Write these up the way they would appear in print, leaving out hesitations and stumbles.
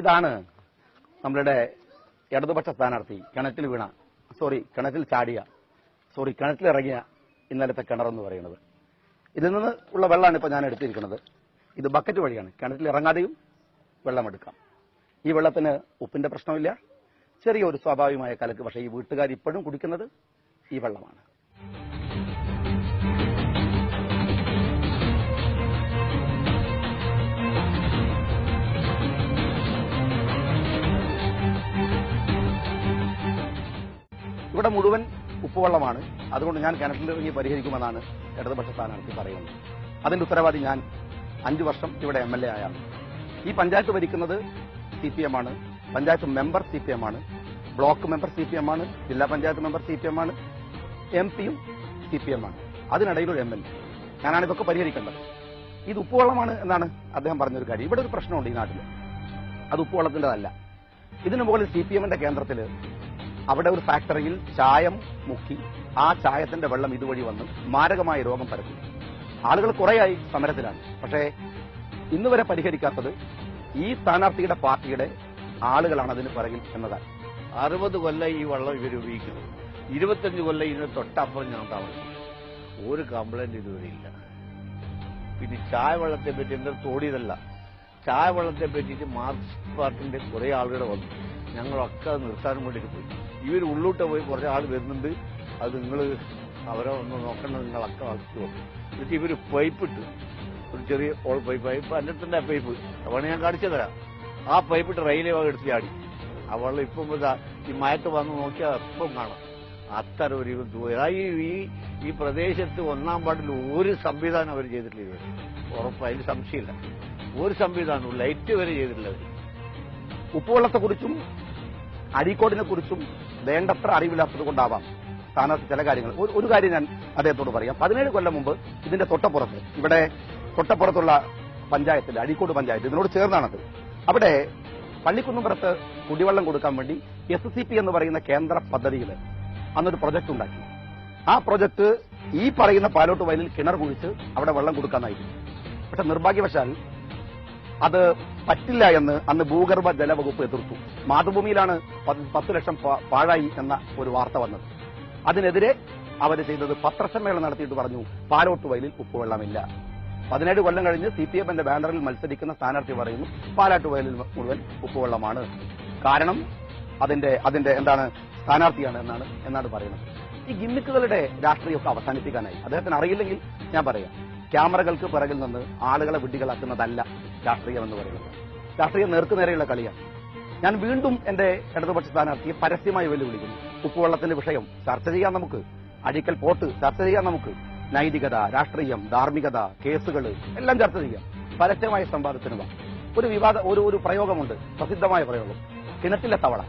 ഇതാണ് നമ്മളുടെ ഇടതുപക്ഷ സ്ഥാനാർത്ഥി കിണറ്റിലിറങ്ങിയ ഇന്നലത്തെ കിണറെന്ന് പറയുന്നത്. ഇതിൽ നിന്ന് ഉള്ള വെള്ളമാണ് ഇപ്പോൾ ഞാൻ എടുത്തിരിക്കുന്നത്. ഇത് ബക്കറ്റ് വഴിയാണ്. കിണറ്റിൽ ഇറങ്ങാതെയും വെള്ളമെടുക്കാം. ഈ വെള്ളത്തിന് ഉപ്പിന്റെ പ്രശ്നമില്ല, ചെറിയൊരു സ്വാഭാവികമായ കലക്ക്. പക്ഷേ ഈ വീട്ടുകാർ ഇപ്പോഴും കുടിക്കുന്നത് ഈ വെള്ളമാണ്. ഇവിടെ മുഴുവൻ ഉപ്പുവെള്ളമാണ്. അതുകൊണ്ട് ഞാൻ കിണറ്റിലിറങ്ങി പരിഹരിക്കുമെന്നാണ് ഇടതുപക്ഷ സ്ഥാനാർത്ഥി പറയുന്നത്. അതിന്റെ ഉത്തരവാദി ഞാൻ 5 വർഷം ഇവിടെ MLA ആയാണ്. ഈ പഞ്ചായത്ത് ഭരിക്കുന്നത് CPM ആണ്. പഞ്ചായത്ത് മെമ്പർ CPM ആണ്. ബ്ലോക്ക് മെമ്പർ CPM ആണ്. ജില്ലാ പഞ്ചായത്ത് മെമ്പർ CPM ആണ്. MP-യും CPM ആണ്. അതിനിടയിൽ ഒരു MLA. ഞാനാണ് ഇതൊക്കെ പരിഹരിക്കേണ്ടത്. ഇത് ഉപ്പുവെള്ളമാണ് എന്നാണ് അദ്ദേഹം പറഞ്ഞൊരു കാര്യം. ഇവിടെ ഒരു പ്രശ്നമുണ്ട് ഈ നാട്ടിൽ. അത് ഉപ്പുവെള്ളത്തിൻ്റെതല്ല. ഇതിനു മുകളിൽ CPM-ന്റെ കേന്ദ്രത്തിൽ അവിടെ ഒരു ഫാക്ടറിയിൽ ചായം മുക്കി ആ ചായത്തിന്റെ വെള്ളം ഇതുവഴി വന്ന് മാരകമായ രോഗം പരത്തി. ആളുകൾ കുറേയായി സമരത്തിലാണ്. പക്ഷേ ഇന്ന് വരെ പരിഹരിക്കാത്തത് ഈ സ്ഥാനാർത്ഥിയുടെ പാർട്ടിയുടെ ആളുകളാണ് അതിന് പിറകിൽ എന്നതാണ്. 60 കൊല്ലം ഈ വെള്ളം ഇവർ ഉപയോഗിക്കുന്നത്. 25 കൊല്ലം ഇതിന് തൊട്ടപ്പുറം ഞാൻ താമസിക്കും. ഒരു കംപ്ലൈന്റ് ഇതുവരെ ഇല്ല. പിന്നെ ചായ വെള്ളത്തെ പറ്റി എന്താ തോടിയതല്ല. ചായ വെള്ളത്തെ പറ്റിയിട്ട് മാർക്സിസ്റ്റ് പാർട്ടിന്റെ കുറെ ആളുകൾ വന്നു. ഞങ്ങളൊക്കെ അത് നിർത്താനും വേണ്ടിയിട്ട് പോയി. ഇവർ ഉള്ളൂട്ട് പോയി കുറേ ആൾ വരുന്നുണ്ട്, അത് നിങ്ങൾ അവരെ ഒന്ന് നോക്കണം, നിങ്ങളൊക്കെ വളർത്തി വന്നു. എന്നിട്ട് ഇവർ പൈപ്പ് ഇട്ട്, ഒരു ചെറിയ ഓൾ പൈപ്പ് എൻ്റെ അടുത്തുണ്ട്. ആ പൈപ്പ് അവണ് ഞാൻ കാണിച്ചു തരാം. ആ പൈപ്പ് ഇട്ട് റെയിലേ ഭാഗം എടുത്ത് ചാടി. ആ വെള്ളം ഇപ്പം ഈ മയത്ത് വന്ന് നോക്കിയാൽ എപ്പം കാണാം. അത്തരം ഒരു ഈ പ്രദേശത്ത് 1-ാം വാർഡിൽ ഒരു സംവിധാനം അവർ ചെയ്തിട്ടില്ല. ഇവർ ഉറപ്പ്, അതിൽ സംശയമില്ല. ഒരു സംവിധാനവും ലൈറ്റ് വരെ ചെയ്തിട്ടില്ല അവർ. ഉപ്പുവെള്ളത്തെക്കുറിച്ചും അരീക്കോടിനെ കുറിച്ചും വേണ്ടത്ര അറിവില്ലാത്തത് കൊണ്ടാവാം സ്ഥാനാർത്ഥി ചില കാര്യങ്ങൾ. ഒരു കാര്യം ഞാൻ അദ്ദേഹത്തോട് പറയാം. 17 കൊല്ലം മുമ്പ് ഇതിന്റെ തൊട്ടപ്പുറത്ത്, ഇവിടെ തൊട്ടപ്പുറത്തുള്ള പഞ്ചായത്തിൽ, അരീക്കോട് പഞ്ചായത്ത്, ഇതിനോട് ചേർന്നാണത്. അവിടെ പള്ളിക്കുന്നുംപുറത്ത് കുടിവെള്ളം കൊടുക്കാൻ വേണ്ടി SCP എന്ന് പറയുന്ന കേന്ദ്ര പദ്ധതിയിൽ അന്നൊരു പ്രൊജക്ട് ഉണ്ടാക്കി. ആ പ്രൊജക്ട് ഈ പറയുന്ന പാലോട്ട് വയലിൽ കിണർ കുഴിച്ച് അവിടെ വെള്ളം കൊടുക്കാനായിരുന്നു. പക്ഷെ നിർഭാഗ്യവശാൽ അത് പറ്റില്ല എന്ന് അന്ന് ഭൂഗർഭ ജലവകുപ്പ് എതിർത്തു. മാതൃഭൂമിയിലാണ് 10 ലക്ഷം പാഴായി എന്ന ഒരു വാർത്ത വന്നത്. അതിനെതിരെ അവർ ചെയ്തത് പത്രസമ്മേളനം നടത്തിയിട്ട് പറഞ്ഞു പാലോട്ട് വയലിൽ ഉപ്പുവെള്ളമില്ല. 17 കൊല്ലം കഴിഞ്ഞ് CPM-ന്റെ ബാനറിൽ മത്സരിക്കുന്ന സ്ഥാനാർത്ഥി പറയുന്നു പാലാട്ട് വയലിൽ മുഴുവൻ ഉപ്പുവെള്ളമാണ്. കാരണം അതിന്റെ എന്താണ് സ്ഥാനാർത്ഥിയാണ് എന്നാണ് പറയുന്നത്. ഈ ഗിമ്മിക്കുകളുടെ രാഷ്ട്രീയമൊക്കെ അവസാനിപ്പിക്കാനായി അദ്ദേഹത്തിന് അറിയില്ലെങ്കിൽ ഞാൻ പറയാം. ക്യാമറകൾക്ക് പിറകിൽ നിന്ന് ആളുകളെ വിഡ്ഢികളാക്കുന്നതല്ല രാഷ്ട്രീയം എന്ന് പറയുന്നത്. രാഷ്ട്രീയം നേർക്കുനേരെയുള്ള കളിയാണ്. ഞാൻ വീണ്ടും എന്റെ ഇടതുപക്ഷ സ്ഥാനാർത്ഥിയെ പരസ്യമായി വെല്ലുവിളിക്കുന്നു. ഉപ്പുവെള്ളത്തിന്റെ വിഷയം ചർച്ച ചെയ്യാൻ നമുക്ക്, അഴീക്കൽ പോർട്ട് ചർച്ച ചെയ്യാൻ നമുക്ക്, നൈതികത, രാഷ്ട്രീയം, ധാർമ്മികത, കേസുകൾ എല്ലാം ചർച്ച ചെയ്യാം. പരസ്യമായ സംവാദത്തിന് ഒരു പ്രയോഗമുണ്ട്, പ്രസിദ്ധമായ പ്രയോഗം, കിണറ്റിലെ തവള.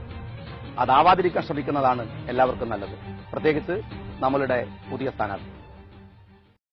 അതാവാതിരിക്കാൻ ശ്രമിക്കുന്നതാണ് എല്ലാവർക്കും നല്ലത്, പ്രത്യേകിച്ച് നമ്മളുടെ പുതിയ സ്ഥാനാർത്ഥി.